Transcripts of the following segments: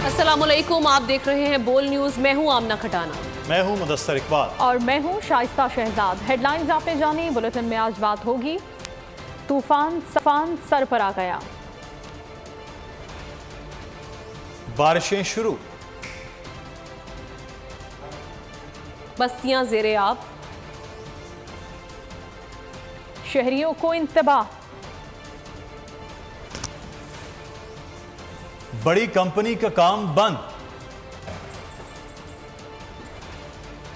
अस्सलामुअलैकुम, आप देख रहे हैं बोल न्यूज। मैं हूं आमना खटाना। मैं हूं मुदस्सर इकबाल और मैं हूं शाइस्ता शहजाद। हेडलाइंस आपने जानी। बुलेटिन में आज बात होगी तूफान सर पर आ गया, बारिशें शुरू, बस्तियां ज़ेरे आब, शहरियों को इंतबाह, बड़ी कंपनी का काम बंद,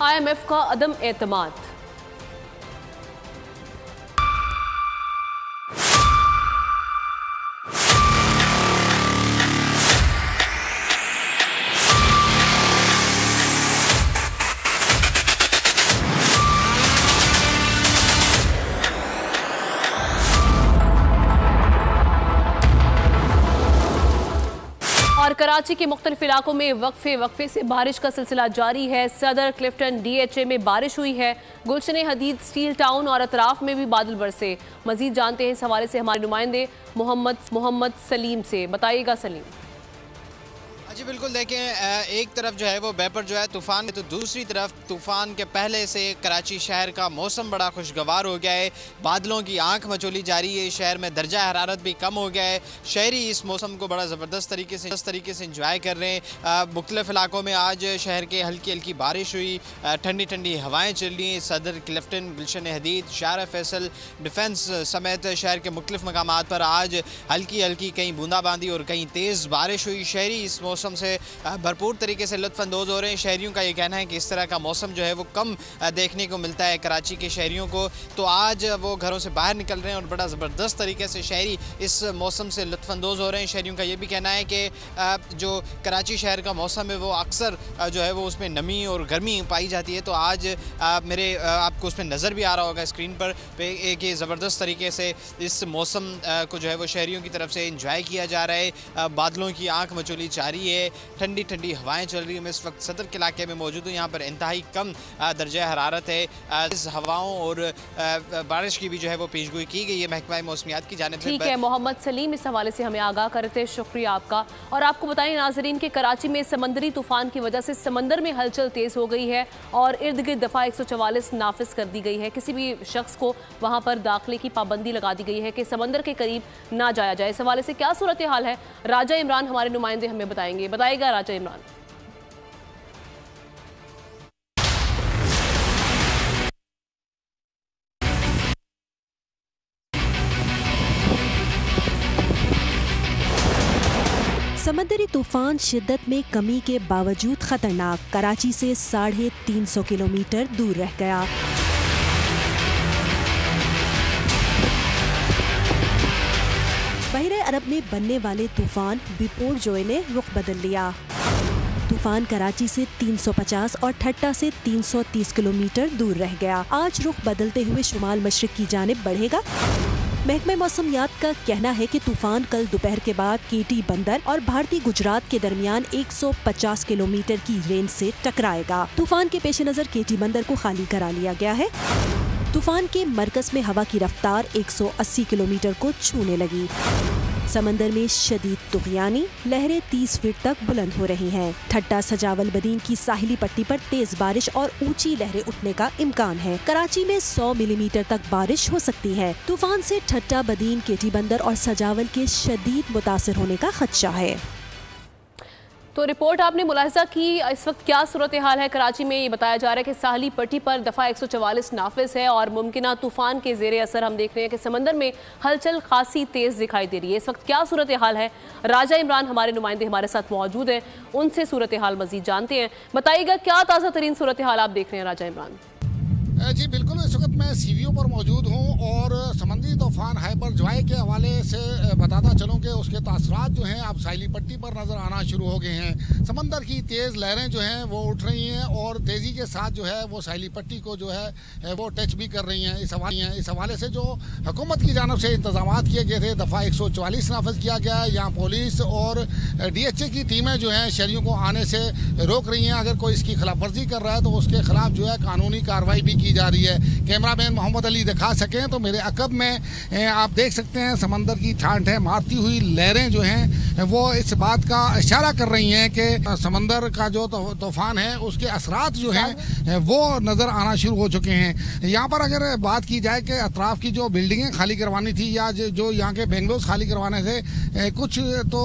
IMF का अदम एतमाद, और कराची के मुख्तलिफ इलाकों में वक्फे से बारिश का सिलसिला जारी है। सदर, क्लिफ्टन, DHA में बारिश हुई है। गुलशन हदीद, स्टील टाउन और अतराफ में भी बादल बरसे। मजीद जानते हैं इस हवाले से हमारे नुमाइंदे मोहम्मद सलीम से। बताइएगा सलीम। जी बिल्कुल, देखें एक तरफ जो है वो बेपर जो है तूफ़ान, तो दूसरी तरफ तूफ़ान के पहले से कराची शहर का मौसम बड़ा खुशगवार हो गया है। बादलों की आंख मचोली जारी है। शहर में दर्जा हरारत भी कम हो गया है। शहरी इस मौसम को बड़ा ज़बरदस्त तरीके से इंजॉय कर रहे हैं। मुख्तलिफ इलाकों में आज शहर के हल्की हल्की बारिश हुई, ठंडी ठंडी हवाएँ चल रही। सदर, क्लिफ्टन, गुलशन हदीद, शारा फैसल, डिफेंस समेत शहर के मुख्तलिफ मकामात पर आज हल्की हल्की कहीं बूंदाबांदी और कहीं तेज़ बारिश हुई। शहरी इस मौसम से भरपूर तरीके से लुत्फ़अंदोज़ हो रहे हैं। शहरियों का ये कहना है कि इस तरह का मौसम जो है वो कम देखने को मिलता है कराची के शहरियों को, तो आज वो घरों से बाहर निकल रहे हैं और बड़ा ज़बरदस्त तरीके से शहरी इस मौसम से लुत्फ़अंदोज़ हो रहे हैं। शहरियों का ये भी कहना है कि जो कराची शहर का मौसम है वो अक्सर जो है वो उसमें नमी और गर्मी पाई जाती है। तो आज आपको उसमें नज़र भी आ रहा होगा स्क्रीन पर एक ये ज़बरदस्त तरीके से इस मौसम को जो है वो शहरियों की तरफ से इंजॉय किया जा रहा है। बादलों की आंख मचोली जारी है, ठंडी ठंडी हवाएं चल रही हैं। मैं इस वक्त सदर के इलाके में मौजूद हूँ। यहाँ पर इंतहाई कम दर्जा हरारत है। इस हवाओं और बारिश की भी जो है वो पेशगोई की गई है महकमा मौसमियात की जानिब से। ठीक है, मोहम्मद सलीम इस हवाले से हमें आगाह करते हैं, शुक्रिया आपका। और आपको बताएं नाजरीन कि कराची में समंदरी तूफान की वजह से समंदर में हलचल तेज हो गई है और इर्द गिर्द दफ़ा 144 नाफिज कर दी गई है। किसी भी शख्स को वहाँ पर दाखिले की पाबंदी लगा दी गई है कि समंदर के करीब ना जाया जाए। इस हवाले से क्या सूरत हाल है, राजा इमरान हमारे नुमाइंदे हमें बताएगा राजा इमरान। समंदरी तूफान शिद्दत में कमी के बावजूद खतरनाक कराची से 350 किलोमीटर दूर रह गया। बहरे अरब में बनने वाले तूफान बिपोरजोय ने रुख बदल लिया। तूफान कराची से 350 और ठट्टा से 330 किलोमीटर दूर रह गया। आज रुख बदलते हुए शुमाल मशरिक की जानिब बढ़ेगा। महकमा मौसमियात का कहना है कि तूफान कल दोपहर के बाद केटी बंदर और भारतीय गुजरात के दरमियान 150 किलोमीटर की रेंज से टकराएगा। तूफान के पेश नज़र केटी बंदर को खाली करा लिया गया है। तूफान के मरकज में हवा की रफ्तार 180 किलोमीटर को छूने लगी। समंदर में शदीद तुग़यानी, लहरें 30 फीट तक बुलंद हो रही हैं। ठट्टा सजावल बदीन की साहिली पट्टी पर तेज बारिश और ऊंची लहरें उठने का इम्कान है। कराची में 100 मिलीमीटर तक बारिश हो सकती है। तूफान से ठट्टा, बदीन, केटी बंदर और सजावल के शदीद मुतासिर होने का खदशा है। तो रिपोर्ट आपने मुलाहिजा की, इस वक्त क्या सूरत हाल है कराची में? ये बताया जा रहा है कि साहली पट्टी पर दफ़ा 144 नाफिज है और मुमकिना तूफान के ज़ेरे असर हम देख रहे हैं कि समंदर में हलचल खासी तेज़ दिखाई दे रही है। इस वक्त क्या सूरत हाल है, राजा इमरान हमारे नुमाइंदे हमारे साथ मौजूद हैं, उनसे सूरत हाल मजीद जानते हैं। बताइएगा क्या ताज़ा तरीन सूरत हाल आप देख रहे हैं राजा इमरान? जी बिल्कुल, इस वक्त मैं सीवीओ पर मौजूद हूँ और समंदरी तूफान हाइपर ज्वाई के हवाले से बताता चलूँ कि उसके तासरात जो हैं अब साहिली पट्टी पर नज़र आना शुरू हो गए हैं। समंदर की तेज़ लहरें जो हैं वो उठ रही हैं और तेज़ी के साथ जो है वो साहिली पट्टी को जो है वो टच भी कर रही हैं। इस हवाले से जो हुकूमत की जानब से इंतजाम किए गए थे, दफ़ा 144 नाफिज किया गया है। यहाँ पुलिस और DHA की टीमें जो हैं शहरियों को आने से रोक रही हैं। अगर कोई इसकी खिलाफ वर्जी कर रहा है तो उसके खिलाफ जो है कानूनी कार्रवाई भी की जा रही है। कैमरा कैमरामैन मोहम्मद अली दिखा सकें तो मेरे अकब में आप देख सकते हैं समंदर की ठाठ है, मारती हुई लहरें जो हैं वो इस बात का इशारा कर रही हैं कि समंदर का जो तूफान है उसके असरात जो हैं वो नज़र आना शुरू हो चुके हैं। यहाँ पर अगर बात की जाए कि अतराफ़ की जो बिल्डिंगें खाली करवानी थी या जो यहाँ के बेंगलोस खाली करवाने थे, कुछ तो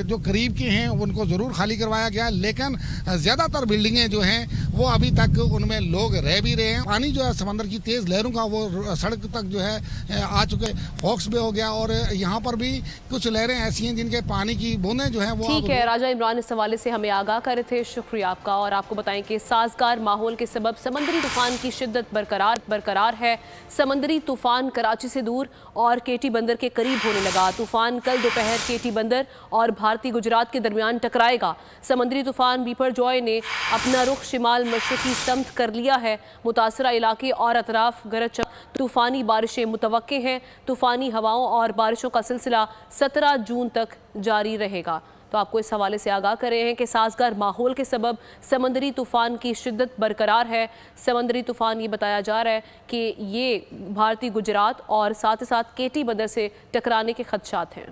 जो करीब के हैं उनको ज़रूर खाली करवाया गया, लेकिन ज़्यादातर बिल्डिंगें जो हैं वो अभी तक उनमें लोग रह भी रहे हैं। पानी जो है समंदर की तेज़ लहरों का वो सड़क तक जो है आ चुके, हॉक्स बे हो गया और यहाँ पर भी कुछ लहरें ऐसी हैं जिनके पानी की बूंदें जो हैं वो। ठीक है, राजा इमरान इस हवाले से हमें आगाह कर रहे थे, शुक्रिया आपका। और आपको बताएं कि साजगार माहौल के सबब समंदरी तूफान की शिद्दत बरकरार है। समंदरी तूफान कराची से दूर और केटी बंदर के करीब होने लगा। तूफान कल दोपहर केटी बंदर और भारतीय गुजरात के दरमियान टकराएगा। समंदरी तूफान बिपरजॉय ने अपना रुख शिमाल मशरकी समत कर लिया है। मुतासरा इलाके और अतराफ गरज तूफानी बारिशें मुतवक्के हैं। तूफानी हवाओं और बारिशों का सिलसिला 17 जून तक जारी रहेगा। तो आपको इस हवाले से आगाह कर रहे हैं कि साजगार माहौल के सबब समंदरी तूफान की शिद्दत बरकरार है। समंदरी तूफान ये बताया जा रहा है कि ये भारतीय गुजरात और साथ ही साथ केटी बंदर से टकराने के खदशात हैं।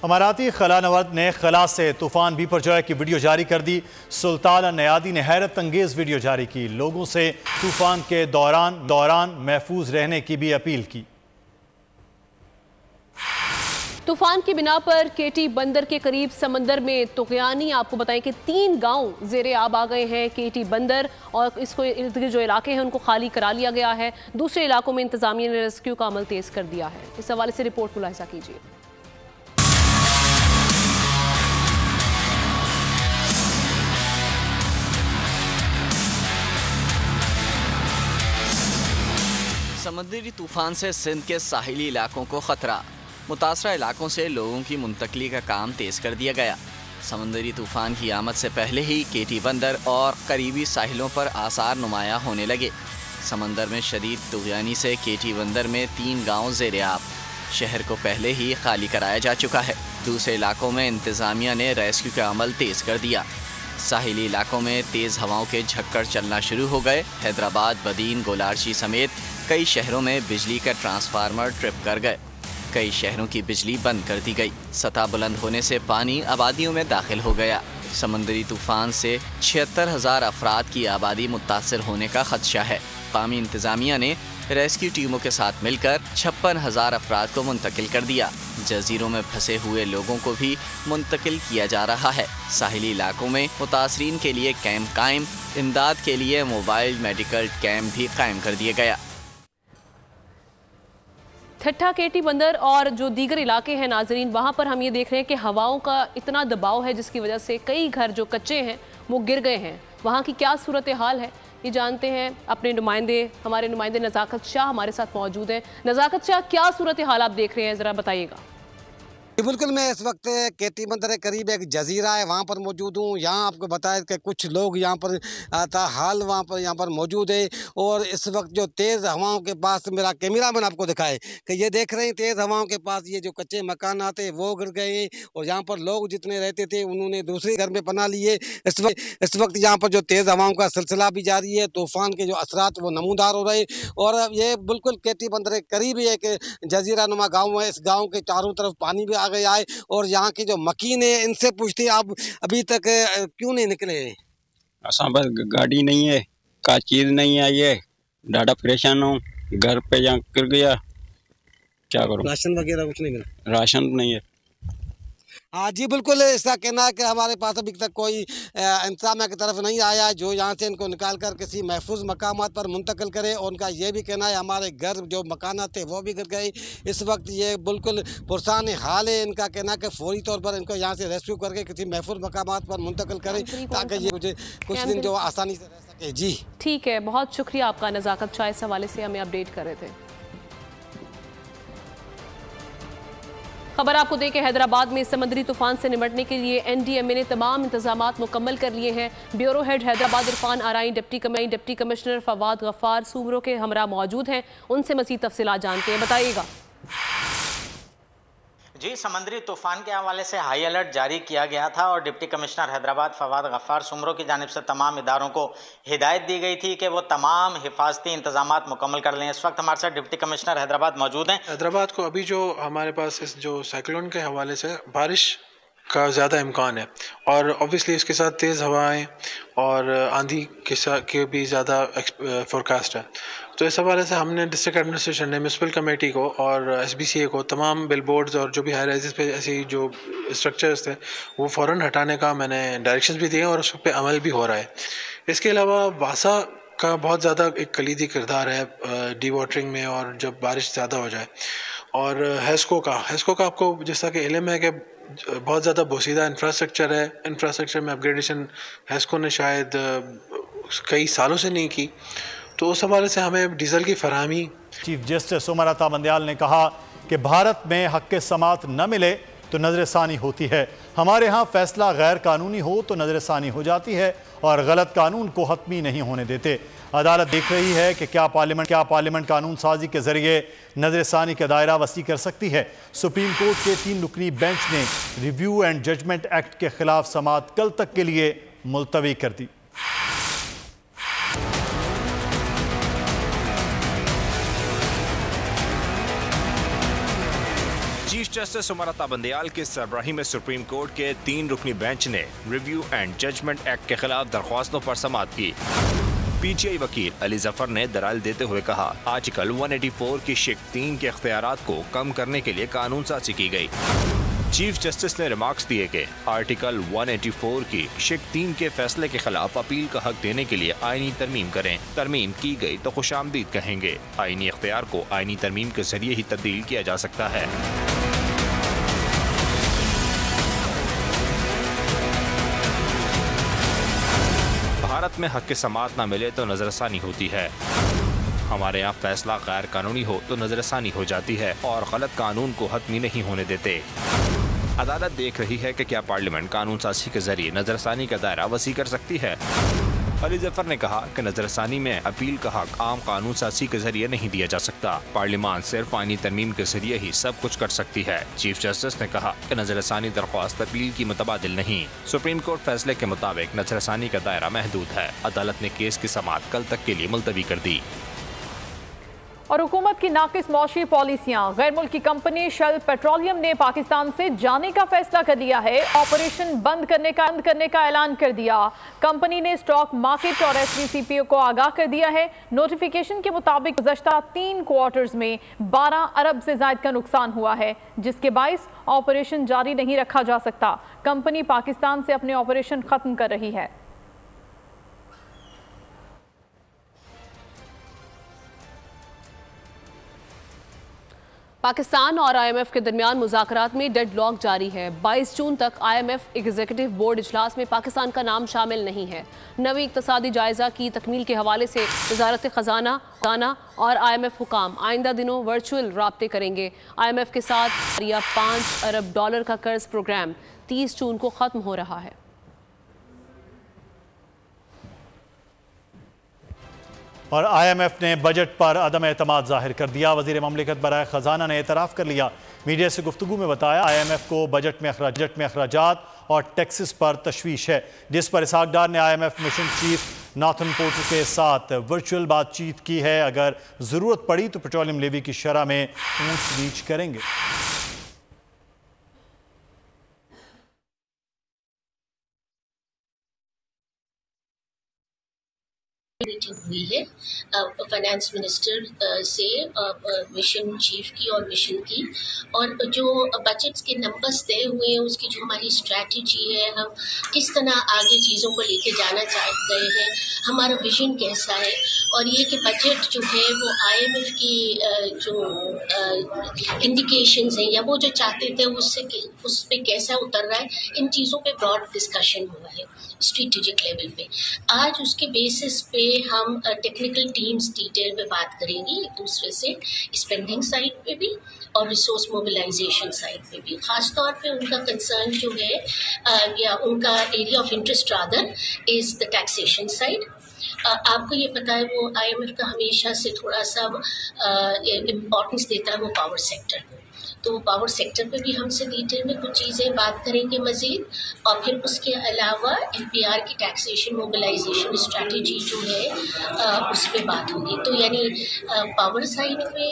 अमाराती खला नवर्द ने खला से तूफान बिपरजॉय की वीडियो जारी कर दी। सुल्तान नयादी ने हैरत अंगेज वीडियो जारी की, लोगों से तूफान के दौरान महफूज रहने की भी अपील की। तूफान की बिना पर केटी बंदर के करीब समंदर में तुगयानी, आपको बताएं कि 3 गांव ज़ेरे आब आ गए हैं। केटी बंदर और इसको इर्द गिर्द जो इलाके हैं उनको खाली करा लिया गया है। दूसरे इलाकों में इंतजामिया ने रेस्क्यू का अमल तेज कर दिया है। इस हवाले से रिपोर्ट मुलाहिजा कीजिए। समुद्री तूफान से सिंध के साहिली इलाकों को खतरा, मुतासरा इलाकों से लोगों की मुंतकली का काम तेज़ कर दिया गया। समुद्री तूफान की आमद से पहले ही केटी बंदर और करीबी साहिलों पर आसार नुमाया होने लगे। समंदर में शदीद तुगयानी से केटी बंदर में 3 गाँव ज़ेरे आब, शहर को पहले ही खाली कराया जा चुका है। दूसरे इलाकों में इंतज़ामिया ने रेस्क्यू का अमल तेज़ कर दिया। साहिली इलाकों में तेज़ हवाओं के झक्कर चलना शुरू हो गए। हैदराबाद, बदीन, गोलारची समेत कई शहरों में बिजली का ट्रांसफार्मर ट्रिप कर गए। कई शहरों की बिजली बंद कर दी गई। सतह बुलंद होने से पानी आबादियों में दाखिल हो गया। समंदरी तूफान से 76,000 अफराद की आबादी मुतासर होने का खदशा है। क़ौमी इंतज़ामिया ने रेस्क्यू टीमों के साथ मिलकर 56,000 अफराद को मुंतकिल कर दिया। जजीरों में फंसे हुए लोगों को भी मुंतकिल किया जा रहा है। साहिली इलाकों में मुतासरीन के लिए कैंप कायम, इमदाद के लिए मोबाइल मेडिकल कैंप भी कायम कर दिया गया। ठट्ठा, केटी बंदर और जो दीगर इलाके हैं नाजरीन, वहाँ पर हम ये देख रहे हैं कि हवाओं का इतना दबाव है जिसकी वजह से कई घर जो कच्चे हैं वो गिर गए हैं। वहाँ की क्या सूरत हाल है ये जानते हैं अपने हमारे नुमाइंदे नज़ाकत शाह हमारे साथ मौजूद हैं। नज़ाकत शाह, क्या सूरत हाल आप देख रहे हैं, ज़रा बताइएगा। बिल्कुल, मैं इस वक्त केटी बंदर के करीब एक जजीरा है वहाँ पर मौजूद हूँ। यहाँ आपको बताया कि कुछ लोग यहाँ पर हाल यहाँ पर मौजूद है और इस वक्त जो तेज़ हवाओं के पास मेरा कैमरामैन आपको दिखाए कि ये देख रहे हैं तेज़ हवाओं के पास ये जो कच्चे मकान आते वो गिर गए हैं और यहाँ पर लोग जितने रहते थे उन्होंने दूसरे घर में पनाह लिए। इस वक्त यहाँ पर जो तेज़ हवाओं का सिलसिला भी जारी है, तूफ़ान के जो असरात वो नमूदार हो रहे और ये बिल्कुल केटी बंदर के करीब ही एक जजीरा नुमा गाँव है। इस गाँव के चारों तरफ पानी भी गया है और यहाँ के जो मकीन है इनसे पूछते हैं आप अभी तक क्यों नहीं निकले? असा बस गाड़ी नहीं है, का चीज नहीं आई है, ज़्यादा परेशान हूँ। घर पे यहाँ गिर गया, क्या करूँ? राशन वगैरह कुछ नहीं मिला? राशन नहीं है। हाँ जी, बिल्कुल इसका कहना है कि हमारे पास अभी तक कोई इंतजामिया की तरफ नहीं आया है जो यहाँ से इनको निकाल कर किसी महफूज मकामात पर मुंतकिल करे। और उनका ये भी कहना है हमारे घर जो मकानात थे वो भी गिर गए। इस वक्त ये बिल्कुल पुरसान हाल है। इनका कहना है कि फौरी तौर पर इनको यहाँ से रेस्क्यू करके किसी महफूज मकामात पर मुंतकिल करें ताकि ये मुझे कुछ दिन जो आसानी से रह सके। जी ठीक है, बहुत शुक्रिया आपका नज़ाकत शाह, इस हवाले से हमें अपडेट कर रहे थे। खबर आपको दें कि हैदराबाद में समुद्री तूफान से निपटने के लिए एनडीएमए ने तमाम इंतजामात मुकम्मल कर लिए हैं। Bureau head Hyderabad Irfan Arai, deputy commissioner Fawad Ghaffar सूमरों के हमरा मौजूद हैं। उनसे मज़ीद तफसीलात जानते हैं, बताइएगा। जी, समुद्री तूफान के हवाले से हाई अलर्ट जारी किया गया था और डिप्टी कमिश्नर हैदराबाद फवाद गफ्फार सुमरो की जानिब से तमाम इदारों को हिदायत दी गई थी कि वो तमाम हिफाजती इंतजामात मुकम्मल कर लें। इस वक्त हमारे साथ डिप्टी कमिश्नर हैदराबाद मौजूद हैं। हैदराबाद को अभी जो हमारे पास इस जो साइक्लोन के हवाले से बारिश का ज़्यादा इम्कान है और ऑब्वियसली इसके साथ तेज़ हवाएं और आंधी के भी ज़्यादा फोरकास्ट है। तो इस हवाले से हमने डिस्ट्रिक्ट एडमिनिस्ट्रेशन ने म्यूनसिपल कमेटी को और SBCA को तमाम बिलबोर्ड्स और जो भी हाई राइजेस पे ऐसी जो स्ट्रक्चर्स थे वो फ़ौरन हटाने का मैंने डायरेक्शंस भी दिए और उस पर अमल भी हो रहा है। इसके अलावा वासा का बहुत ज़्यादा एक कलीदी किरदार है डी वाटरिंग में और जब बारिश ज़्यादा हो जाए। और हेस्को का आपको जैसा कि इल्म है कि बहुत ज़्यादा बोसीदा इंफ्रास्ट्रक्चर है। इंफ्रास्ट्रक्चर में अपग्रेडेशन हेस्को ने शायद कई सालों से नहीं की, तो उस हवाले से हमें डीजल की फराहमी। चीफ जस्टिस उमर अता बंदयाल ने कहा कि भारत में हक़ समात न मिले तो नज़रसानी होती है। हमारे यहाँ फैसला गैर कानूनी हो तो नज़रसानी हो जाती है और गलत कानून को हतमी नहीं होने देते। अदालत देख रही है कि क्या पार्लियामेंट कानून साजी के जरिए नज़रसानी का दायरा वसी कर सकती है। सुप्रीम कोर्ट के 3 रुकनी बेंच ने रिव्यू एंड जजमेंट एक्ट के खिलाफ समात कल तक के लिए मुलतवी कर दी। चीफ जस्टिस उमर अता बंदयाल की सरबराही में सुप्रीम कोर्ट के 3 रुकनी बेंच ने रिव्यू एंड जजमेंट एक्ट के खिलाफ दरख्वास्तों पर समाअत की। PTI वकील अली जफर ने दलाइल देते हुए कहा, आर्टिकल 184 की शिक 3 के इख्तियारात को कम करने के लिए कानून साजी की गई। चीफ जस्टिस ने रिमार्क्स दिए कि आर्टिकल 184 की शिक 3 के फैसले के खिलाफ अपील का हक देने के लिए आईनी तरमीम करें। तरमीम की गई तो खुशामदीद कहेंगे। आईनी इख्तियार को आईनी तरमीम के जरिए ही तब्दील किया जा सकता है। भारत में हक़ समात ना मिले तो नज़रसानी होती है। हमारे यहाँ फैसला गैर कानूनी हो तो नज़रसानी हो जाती है और गलत कानून को हतमी नहीं होने देते। अदालत देख रही है कि क्या पार्लियामेंट कानून साजी के जरिए नज़रसानी का दायरा वसी कर सकती है। अली जफर ने कहा कि नज़रसानी में अपील का हक आम कानून साजी के जरिए नहीं दिया जा सकता। पार्लियामान सिर्फ आईनी तरमीम के जरिए ही सब कुछ कर सकती है। चीफ जस्टिस ने कहा कि नज़रसानी दरख्वास्त अपील की मुतबादिल नहीं। सुप्रीम कोर्ट फैसले के मुताबिक नज़रसानी का दायरा महदूद है। अदालत ने केस की समाअत कल तक के लिए मुलतवी कर दी। और हुकूमत की नाकिस मौशी पॉलिसियां। गैर मुल्की कंपनी शेल पेट्रोलियम ने पाकिस्तान से जाने का फैसला कर लिया है। ऑपरेशन बंद करने का ऐलान कर दिया। कंपनी ने स्टॉक मार्केट और SVCPO को आगाह कर दिया है। नोटिफिकेशन के मुताबिक गुज़श्ता 3 क्वार्टर्स में 12 अरब से ज़ायद का नुकसान हुआ है, जिसके बाइस ऑपरेशन जारी नहीं रखा जा सकता। कंपनी पाकिस्तान से अपने ऑपरेशन खत्म कर रही है। पाकिस्तान और IMF के दरमियान मुज़ाकरात में डेडलॉक जारी है। 22 जून तक IMF एग्जीक्यूटिव बोर्ड इजलास में पाकिस्तान का नाम शामिल नहीं है। नवी इक़्तिसादी जायज़ा की तकमील के हवाले से वज़ारत ख़जाना और IMF हुकाम आइंदा दिनों वर्चुअल राब्ते करेंगे। IMF के साथ या $5 अरब का कर्ज प्रोग्राम 30 जून को ख़त्म हो रहा है। और IMF ने बजट पर अदम एतमाद जाहिर कर दिया। वज़ीर ममलिकत बराए ख़जाना ने एतराफ़ कर लिया। मीडिया से गुफ्तगू में बताया, IMF को बजट में अखराजात और टैक्सेस पर तशवीश है, जिस पर इसहाक डार ने IMF mission chief Nathan porter के साथ वर्चुअल बातचीत की है। अगर ज़रूरत पड़ी तो पेट्रोलियम लेवी की शरह में ऊंच नीच करेंगे। मीटिंग हुई है फाइनेंस मिनिस्टर से मिशन चीफ की और मिशन की, और जो बजट्स के नंबर्स तय हुए हैं उसकी जो हमारी स्ट्रैटेजी है, हम किस तरह आगे चीज़ों को लेके जाना चाहते हैं, हमारा विजन कैसा है, और ये कि बजट जो है वो IMF की जो इंडिकेशंस हैं या वो जो चाहते थे उससे उस पर कैसा उतर रहा है, इन चीज़ों पे ब्रॉड डिस्कशन हुआ है स्ट्रेटेजिक लेवल पे। आज उसके बेसिस पे हम टेक्निकल टीम्स डिटेल में बात करेंगे एक दूसरे से, स्पेंडिंग साइड पे भी और रिसोर्स मोबिलाइजेशन साइड पे भी। ख़ास तौर पे उनका कंसर्न जो है या उनका area of interest rather is the taxation side. आपको ये पता है वो IMF का हमेशा से थोड़ा सा इम्पोर्टेंस देता है वो पावर सेक्टर को, तो पावर सेक्टर पे भी हमसे डिटेल में कुछ चीज़ें बात करेंगे मज़ीद, और फिर उसके अलावा FBR की टैक्सेशन मोबिलाइजेशन स्ट्रैटेजी जो है उस पर बात होगी। तो यानी पावर साइड पे,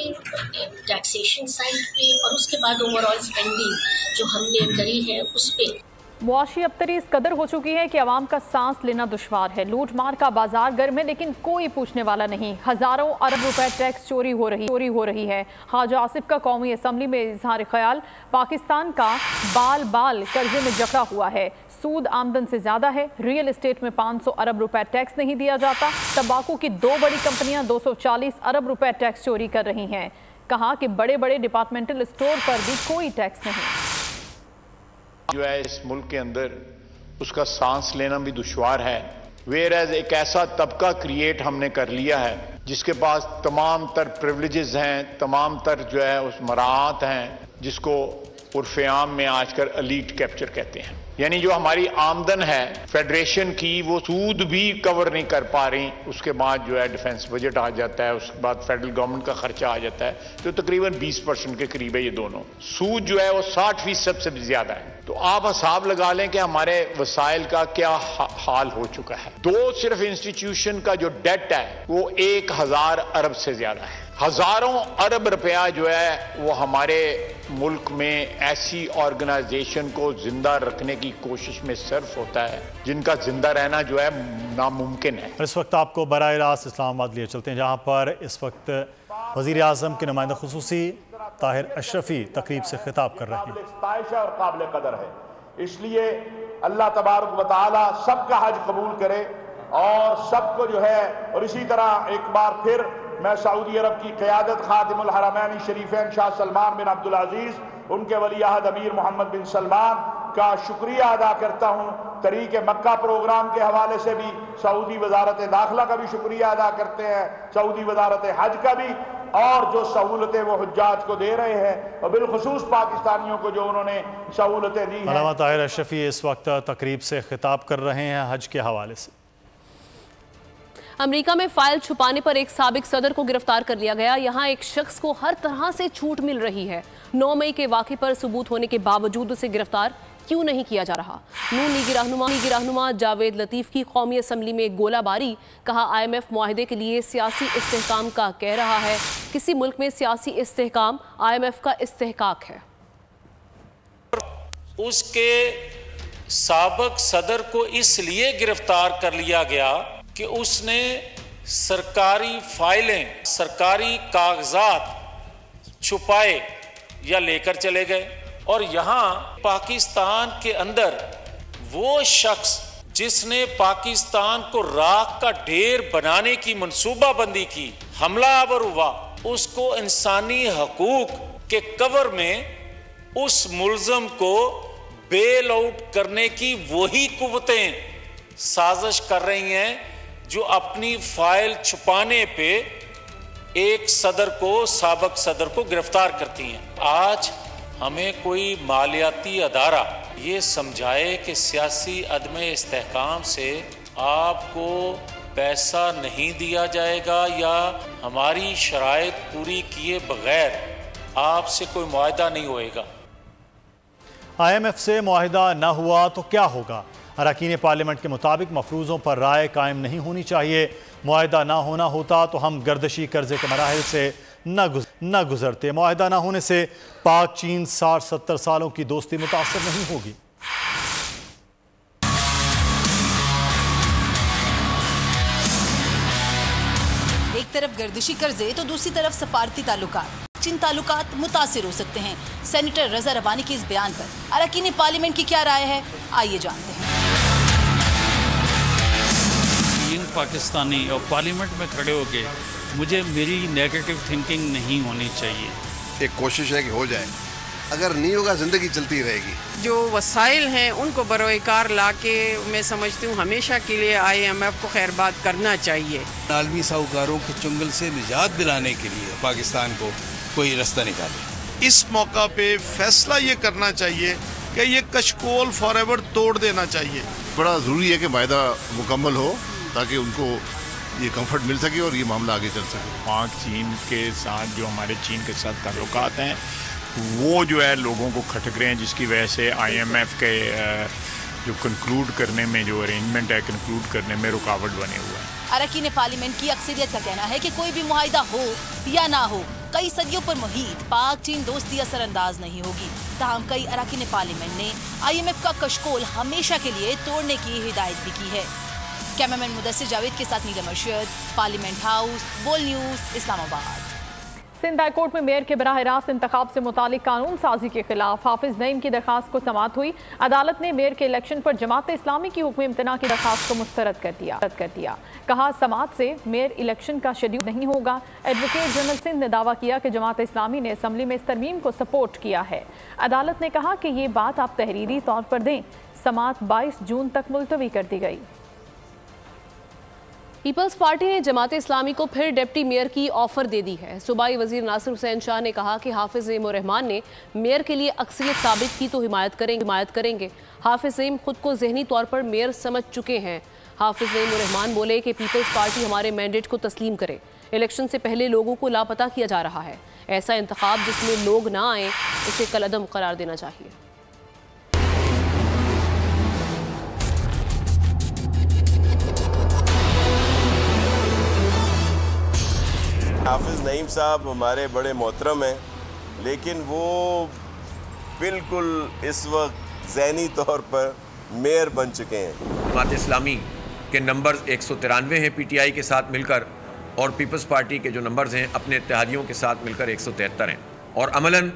टैक्सेशन साइड पे, और उसके बाद ओवरऑल स्पेंडिंग जो हमने करी है उस पर। मुआशी अबतरी इस कदर हो चुकी है कि आवाम का सांस लेना दुश्वार है। लूट मार का बाजार गर्म है, लेकिन कोई पूछने वाला नहीं। हजारों अरब रुपए टैक्स चोरी हो रही है। ख्वाजा आसिफ का कौमी असम्बली में इजहार ख्याल, पाकिस्तान का बाल बाल कर्जे में जकड़ा हुआ है। सूद आमदन से ज्यादा है। रियल एस्टेट में 500 अरब रुपए टैक्स नहीं दिया जाता। तंबाकू की 2 बड़ी कंपनियां 240 अरब रुपए टैक्स चोरी कर रही हैं। कहा कि बड़े बड़े डिपार्टमेंटल स्टोर पर भी कोई टैक्स नहीं। जो है इस मुल्क के अंदर उसका सांस लेना भी दुश्वार है। वेयरएज एक ऐसा तबका क्रिएट हमने कर लिया है जिसके पास तमाम तर प्रिविलेजेस हैं, तमाम तर जो है उस मराहत हैं, जिसको उर्फ़ आम में आजकल एलीट कैप्चर कहते हैं। यानी जो हमारी आमदन है फेडरेशन की, वो सूद भी कवर नहीं कर पा रही। उसके बाद जो है डिफेंस बजट आ जाता है, उसके बाद फेडरल गवर्नमेंट का खर्चा आ जाता है, जो तकरीबन 20% के करीब है। ये दोनों सूद जो है वो 60% से भी ज्यादा है। तो आप हिसाब लगा लें कि हमारे वसाइल का क्या हाल हो चुका है। दो सिर्फ इंस्टीट्यूशन का जो डेट है वो 1000 अरब से ज्यादा है। हजारों अरब रुपया जो है वो हमारे मुल्क में ऐसी ऑर्गेनाइजेशन को जिंदा रखने की कोशिश में सर्फ होता है जिनका जिंदा रहना जो है नामुमकिन है। इस वक्त आपको बराह रास्त इस्लामाबाद लिए चलते हैं, जहाँ पर इस वक्त वज़ीर आज़म के नुमाइंदा खुसूसी ताहिर अशरफी तकरीब से खिताब कर रहे हैं। और काबिल कदर है, इसलिए अल्लाह तबारक व तआला सबका हज कबूल करे और सबको जो है। और इसी तरह एक बार फिर मैं सऊदी अरब की क़यादत खातिमुल हरमैन शरीफैन शाह सलमान बिन अब्दुल अजीज़, उनके वली अहद अमीर मोहम्मद बिन सलमान का शुक्रिया अदा करता हूँ। तरीक़ मक्का प्रोग्राम के हवाले से भी सऊदी वजारत दाखिला का भी शुक्रिया अदा करते हैं, सऊदी वजारत हज का भी, और जो सहूलतें वो हुज्जाज को दे रहे हैं और बिलखुसूस पाकिस्तानियों को जो उन्होंने सहूलतें दी हैं। अल्लामा ताहिर अशरफी इस वक्त तकरीब से खिताब कर रहे हैं हज के हवाले से। अमेरिका में फाइल छुपाने पर एक साबिक सदर को गिरफ्तार कर लिया गया। यहाँ एक शख्स को हर तरह से छूट मिल रही है। 9 मई के वाक़े पर सबूत होने के बावजूद उसे गिरफ्तार क्यों नहीं किया जा रहा? नून लीगी रहनुमा जावेद लतीफ़ की कौमी असम्बली में गोलाबारी। कहा IMF मुआहदे के लिए सियासी इस्तेहकाम का कह रहा है। किसी मुल्क में सियासी इस्तेहकाम IMF का इस्तेहकाक है। उसके साबिक सदर को इसलिए गिरफ्तार कर लिया गया कि उसने सरकारी फाइलें, सरकारी कागजात छुपाए या लेकर चले गए। और यहाँ पाकिस्तान के अंदर वो शख्स जिसने पाकिस्तान को राख का ढेर बनाने की मंसूबाबंदी की, हमलावर हुआ, उसको इंसानी हकूक के कवर में उस मुल्ज़म को बेल आउट करने की वही कुव्वतें साजिश कर रही हैं जो अपनी फाइल छुपाने पे एक सदर को, साबिक सदर को गिरफ्तार करती हैं। आज हमें कोई मालियाती अदारा ये समझाए कि सियासी अदम इस्तेहकाम से आपको पैसा नहीं दिया जाएगा या हमारी शराइत पूरी किए बगैर आपसे कोई मुआहदा नहीं होएगा। IMF से मुआहदा न हुआ तो क्या होगा? अरकान पार्लियामेंट के मुताबिक मफरूज़ों पर राय कायम नहीं होनी चाहिए। मुआहदा ना होना होता तो हम गर्दशी कर्जे के मराहिल से न गुजरते। मुआहदा ना होने से पाक चीन 60-70 सालों की दोस्ती मुतासर नहीं होगी। एक तरफ गर्दिशी कर्जे तो दूसरी तरफ सफारती ताल्लुकात। चीन ताल्लुकात मुतासिर हो सकते हैं। सेनेटर रजा रबानी के इस बयान पर अरकान पार्लियामेंट की क्या राय है, आइए जानते हैं। पाकिस्तानी और पार्लियामेंट में खड़े होके मेरी नेगेटिव थिंकिंग नहीं होनी चाहिए। एक कोशिश है कि हो जाए, अगर नहीं होगा ज़िंदगी चलती रहेगी। जो वसाइल हैं उनको बरोकार ला के मैं समझती हूँ हमेशा के लिए IMF को खैरबाद करना चाहिए। आलमी साहूकारों के चुंगल से निजात दिलाने के लिए पाकिस्तान को कोई रास्ता निकाले। इस मौका पे फैसला ये करना चाहिए कि ये कशकोल फॉरएवर तोड़ देना चाहिए। बड़ा ज़रूरी है कि वायदा मुकम्मल हो ताकि उनको ये कंफर्ट मिल सके और ये मामला आगे चल सके। पाक चीन के साथ जो हमारे चीन के साथ ताल्लुकात हैं वो जो है लोगों को खटक रहे हैं, जिसकी वजह से IMF के जो कंक्लूड करने में, जो अरेंजमेंट है कंक्लूड करने में रुकावट बने हुआ है। अरकान पार्लियामेंट की अक्सरियत का कहना है कि कोई भी मुआहिदा हो या ना हो, कई सदियों पर मुहित पाक चीन दोस्ती असरअंदाज नहीं होगी। ताहम कई अरकान पार्लियामेंट ने IMF का कशकोल हमेशा के लिए तोड़ने की हिदायत भी की है। कैमरामैन मुदस्सिर जावेद के साथ Neelam Arshad, parliament house, Bol news, Islamabad. Sindh high court में मेयर के बराह रास्त इंतखाब से मुतालिक कानून साजी के खिलाफ हाफिज नईम की दरखास्त को समाअत हुई। अदालत ने मेयर के इलेक्शन पर जमात इस्लामी की हुक्म इम्तना की दरखास्त को मुस्तरद कर दिया। कहा समाअत से मेयर इलेक्शन का शेड्यूल नहीं होगा। एडवोकेट जनरल सिंध ने दावा किया कि जमात इस्लामी ने असम्बली में इस तरमीम को सपोर्ट किया है। अदालत ने कहा कि ये बात आप तहरीरी तौर पर दें। समाअत 22 जून तक मुलतवी कर दी गई। पीपल्स पार्टी ने जमात इस्लामी को फिर डिप्टी मेयर की ऑफर दे दी है। सूबाई वजीर नासिर हुसैन शाह ने कहा कि हाफिज नईम रहमान ने मेयर के लिए अक्सरियत साबित की तो हिमायत करेंगे। हाफिज नईम खुद को जहनी तौर पर मेयर समझ चुके हैं। हाफिज नईम रहमान बोले कि पीपल्स पार्टी हमारे मैंडेट को तस्लीम करे। इलेक्शन से पहले लोगों को लापता किया जा रहा है। ऐसा इंतखाब जिसमें लोग ना आए उसे कलअदम करार देना चाहिए। हाफिज नईम साहब हमारे बड़े मोहतरम हैं, लेकिन वो बिल्कुल इस वक्त ज़हनी तौर पर मेयर बन चुके हैं। जमात इस्लामी के नंबर्स 193 हैं PTI के साथ मिलकर, और पीपल्स पार्टी के जो नंबर्स हैं अपने इत्तेहादियों के साथ मिलकर 173 हैं। और अमलन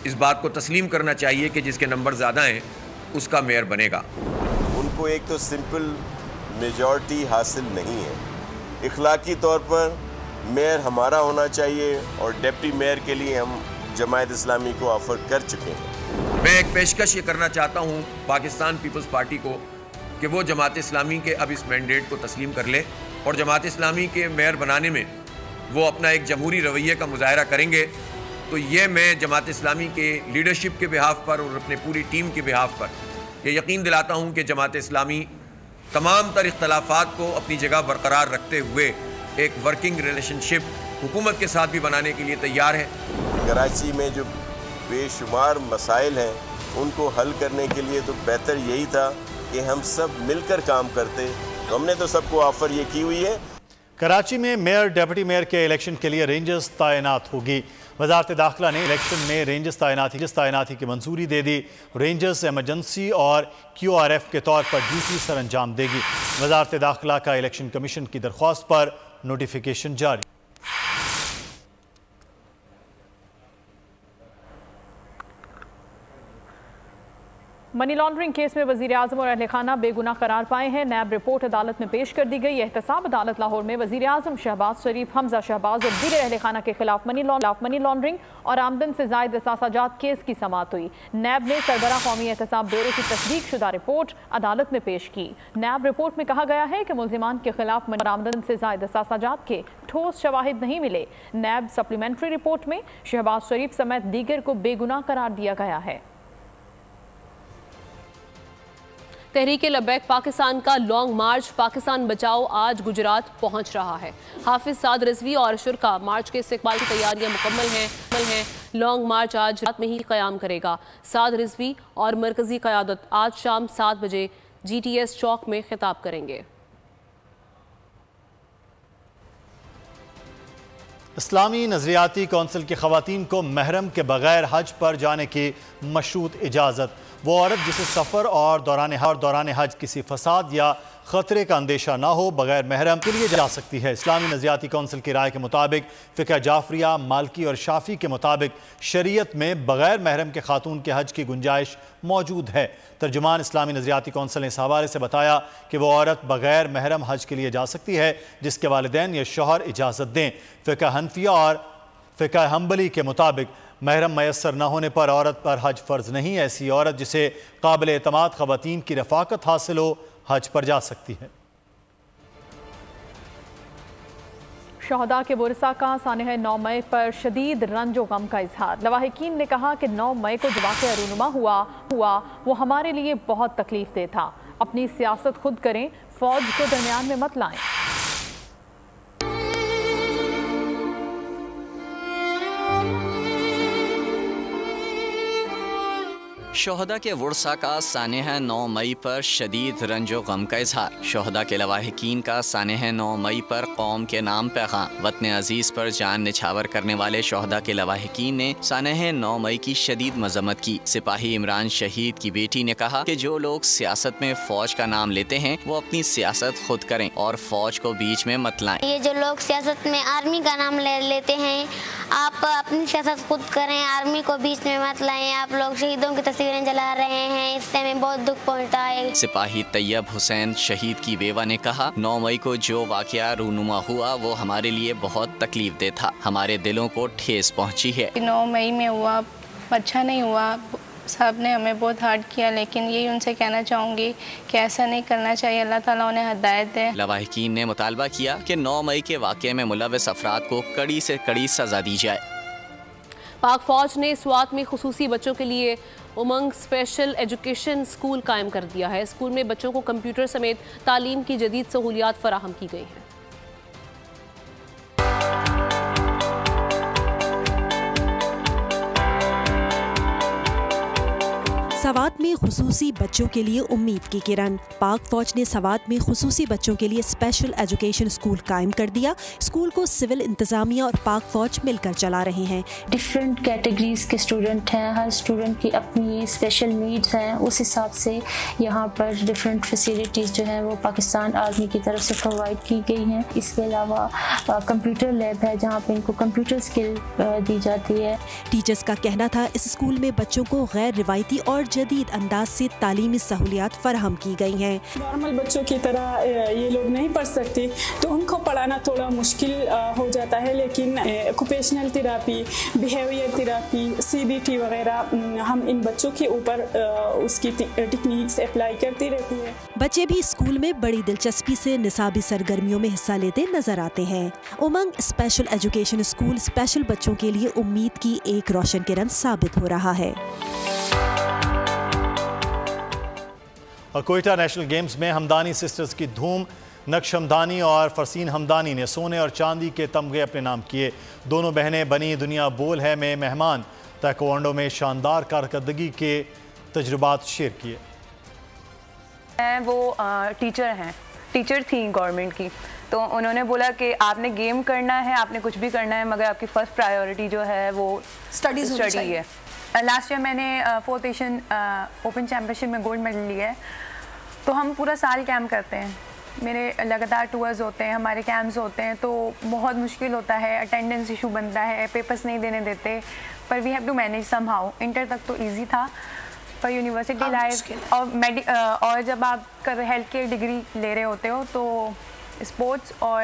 इस बात को तस्लीम करना चाहिए कि जिसके नंबर ज़्यादा हैं उसका मेयर बनेगा। उनको एक तो सिंपल मेजॉरिटी हासिल नहीं है। इखलाकी तौर पर मेयर हमारा होना चाहिए, और डिप्टी मेयर के लिए हम जमात इस्लामी को ऑफ़र कर चुके हैं। मैं एक पेशकश ये करना चाहता हूँ पाकिस्तान पीपल्स पार्टी को कि वो जमात इस्लामी के अब इस मैंडेट को तस्लीम कर ले, और जमात इस्लामी के मेयर बनाने में वो अपना एक जमहूरी रवैये का मुजाहरा करेंगे। तो ये मैं जमात इस्लामी के लीडरशिप के बिहाफ पर और अपने पूरी टीम के बिहाफ पर ये यकीन दिलाता हूँ कि जमात इस्लामी तमाम तर इख्तलाफात को अपनी जगह बरकरार रखते हुए एक वर्किंग रिलेशनशिप हुकूमत के साथ भी बनाने के लिए तैयार है। कराची में जो बेशुमार मसाइल हैं उनको हल करने के लिए तो बेहतर यही था कि हम सब मिलकर काम करते। तो हमने तो सबको ऑफर ये की हुई है। कराची में मेयर डिप्टी मेयर के इलेक्शन के लिए रेंजर्स तैनात होगी। वजारत दाखिला ने इलेक्शन में रेंजर्स तैनाती की मंजूरी दे दी। रेंजर्स एमरजेंसी और QRF के तौर पर ड्यूटी सर अंजाम देगी। वजारत दाखिला का इलेक्शन कमीशन की दरख्वास्त पर नोटिफिकेशन जारी। मनी लॉन्ड्रिंग केस में वजीर आजम और अहले खाना बेगुनाह करार पाए हैं। नैब रिपोर्ट अदालत में पेश कर दी गई। एहतसाब अदालत लाहौर में वजीर आजम शहबाज शरीफ, हमजा शहबाज और दीगर अहले खाना के खिलाफ मनी लॉन्ड्रिंग और आमदन से जायद असासाजात केस की समाअत हुई। नैब ने सरबराह कौमी एहतसाब ब्यूरो की तस्दीक शुदा रिपोर्ट अदालत में पेश की। नैब रिपोर्ट में कहा गया है कि मुल्जिमान के खिलाफ मनी और आमदन से जायद असासाजात के ठोस शवाहिद नहीं मिले। नैब सप्लीमेंट्री रिपोर्ट में शहबाज शरीफ समेत दीगर को बेगुनाह करार दिया गया है। तहरीक लब्बैक पाकिस्तान का लॉन्ग मार्च पाकिस्तान बचाओ आज गुजरात पहुंच रहा है। हाफिज साद रिजवी और शुरा मार्च के इस्तेकबाल की तैयारियां मुकम्मल हैं। लॉन्ग मार्च आज रात में ही क़याम करेगा। साद रिजवी और मरकजी क़यादत आज शाम 7 बजे GTS चौक में खिताब करेंगे। इस्लामी नजरियाती कौंसिल की खवातीन को महरम के बगैर हज पर जाने की मशरूत इजाज़त। वो औरत जिसे सफ़र और दौरान हज किसी फसाद या ख़तरे का अंदेशा ना हो बगैर महरम के लिए जा सकती है। इस्लामी नजरियाती कौंसिल की राय के मुताबिक फ़िक़ह जाफरिया, मालकी और शाफ़ी के मुताबिक शरीयत में बगैर महरम के खातून के हज की गुंजाइश मौजूद है। तर्जुमान इस्लामी नजरियाती कौंसिल ने इस हवाले से बताया कि वो औरत बगैर महरम हज के लिए जा सकती है जिसके वालिदैन या शौहर इजाज़त दें। फ़िक़ह हनफिया और फ़िक़ह हम्बली के मुताबिक महरम मैसर न होने पर औरत पर हज फ़र्ज नहीं। ऐसी औरत जिसे काबिल एतमाद ख़वातीन की रफ़ाकत हासिल हो हज पर जा सकती है। शहदा के वरसा का सानह 9 मई पर शदीद रंज व गम का इजहार। लवाहिकीन ने कहा कि 9 मई को जो वाक़या रूनुमा हुआ वो हमारे लिए बहुत तकलीफ दे था। अपनी सियासत खुद करें, फौज को दरमियान में मत लाएं। शोहदा के वुरसा का सानेह 9 मई पर शदीद रंजो गम का इजहार। शोहदा के लवाहिकीन का सानेह 9 मई पर कौम के नाम पैगाम। वतन अजीज पर जान निछावर करने वाले शोहदा के लवाहिकीन ने सानेह 9 मई की शदीद मजम्मत की। सिपाही इमरान शहीद की बेटी ने कहा कि जो लोग सियासत में फौज का नाम लेते हैं वो अपनी सियासत खुद करें और फौज को बीच में मत लाएं। ये जो लोग सियासत में आर्मी का नाम लेते हैं, आप अपनी सियासत खुद करें, आर्मी को बीच में मत लाएं। आप लोग शहीदों की तस्वीरें जला रहे हैं, इससे हमें बहुत दुख पहुंचता है। सिपाही तैयब हुसैन शहीद की बेवा ने कहा, 9 मई को जो वाकया रूनुमा हुआ वो हमारे लिए बहुत तकलीफ दे था। हमारे दिलों को ठेस पहुंची है। 9 मई में हुआ अच्छा नहीं हुआ, साहब ने हमें बहुत हार्ड किया, लेकिन यही उनसे कहना चाहूँगी कि ऐसा नहीं करना चाहिए। अल्लाह ताला उन्हें हिदायत दे। लवाहिकीन ने मुतालबा किया कि 9 मई के वाक़ये में मुलव्वस अफराद को कड़ी से कड़ी सज़ा दी जाए। पाक फौज ने स्वात में खुसूसी बच्चों के लिए उमंग स्पेशल एजुकेशन स्कूल कायम कर दिया है। स्कूल में बच्चों को कंप्यूटर समेत तालीम की जदीद सहूलियात फराहम की गई हैं। सवात में खुसूसी बच्चों के लिए उम्मीद की किरण। पाक फौज ने सवात में खुसूसी बच्चों के लिए स्पेशल एजुकेशन स्कूल कायम कर दिया। स्कूल को सिविल इंतजामिया और पाक फौज मिलकर चला रहे हैं। डिफरेंट कैटेगरीज के स्टूडेंट हैं, हर स्टूडेंट की अपनी स्पेशल नीड्स हैं। उस हिसाब से यहाँ पर डिफरेंट फैसिलिटीज़ जो हैं वो पाकिस्तान आर्मी की तरफ से प्रोवाइड की गई हैं। इसके अलावा कंप्यूटर लैब है जहाँ पे इनको कंप्यूटर स्किल दी जाती है। टीचर्स का कहना था इस स्कूल में बच्चों को गैर रिवायती और जदीद अंदाज से तालीमी सहूलियात फराहम की गई हैं। नॉर्मल बच्चों की तरह ये लोग नहीं पढ़ सकते, तो उनको पढ़ाना थोड़ा मुश्किल हो जाता है, लेकिन occupational therapy, behaviour therapy, CBT वगैरह हम इन बच्चों के ऊपर उसकी टेक्निक्स अप्लाई करती रहती है। बच्चे भी स्कूल में बड़ी दिलचस्पी से निसाबी सरगर्मियों में हिस्सा लेते नजर आते हैं। उमंग स्पेशल एजुकेशन स्कूल स्पेशल बच्चों के लिए उम्मीद की एक रोशन किरण साबित हो रहा है। कोयटा नेशनल गेम्स में हमदानी सिस्टर्स की धूम। नक्श हमदानी और फरसीन हमदानी ने सोने और चांदी के तमगे अपने नाम किए। दोनों बहनें बनी दुनिया बोल है में मेहमान। ताइक्वांडो में शानदार कारकर्दगी के तजुर्बात शेयर किए। वो टीचर हैं, टीचर थी गवर्नमेंट की, तो उन्होंने बोला कि आपने गेम करना है, आपने कुछ भी करना है, मगर आपकी फर्स्ट प्रायोरिटी जो है वो स्टडी है। लास्ट ईयर मैंने 4th एशियन ओपन चैम्पियनशिप में गोल्ड मेडल लिया है। तो हम पूरा साल कैंप करते हैं, मेरे लगातार टूर्स होते हैं, हमारे कैंप्स होते हैं, तो बहुत मुश्किल होता है, अटेंडेंस इशू बनता है, पेपर्स नहीं देने देते, पर we have to manage somehow. Inter तक तो इजी था, पर यूनिवर्सिटी लाइफ और जब आप हेल्थ केयर डिग्री ले रहे होते हो तो स्पोर्ट्स और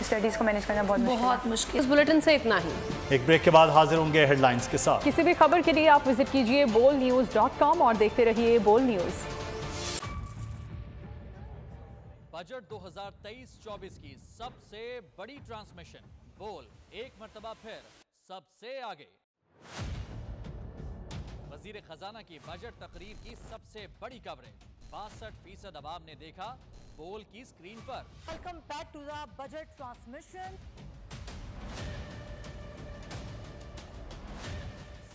स्टडीज़ को मैनेज करना बहुत मुश्किल। इस बुलेटिन से इतना ही। एक ब्रेक के बाद हाजिर होंगे हेडलाइंस के साथ। किसी भी खबर के लिए आप विजिट कीजिए bolnews.com और देखते रहिए बोल न्यूज़। बजट 2023-24 की सबसे बड़ी ट्रांसमिशन बोल एक मर्तबा फिर सबसे आगे। वजीर खजाना की बजट तकरीर की सबसे बड़ी कवरेज 62% अवाम ने देखा बोल की स्क्रीन पर। Welcome back to the budget transmission.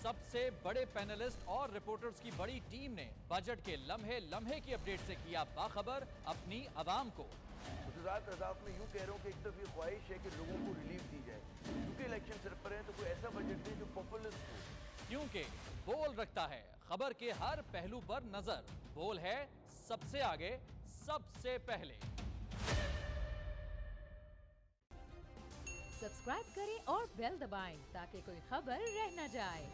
सबसे बड़े पैनलिस्ट और रिपोर्टर्स की बड़ी टीम ने बजट के लम्हे लम्हे की अपडेट से किया बाखबर अपनी आवाम को। गुजरात अदालत में यूं कह रहा हूं कि एक तरफ ये ख्वाहिश है कि लोगों को रिलीफ दी जाए, क्योंकि इलेक्शन सिर पर है, तो कोई ऐसा बजट दे जो पॉपुलिस्ट हो, क्योंकि बोल रखता है खबर के हर पहलू पर नजर। बोल है सबसे आगे सबसे पहले। सब्सक्राइब करें और बेल दबाएं ताकि कोई खबर रह न जाए।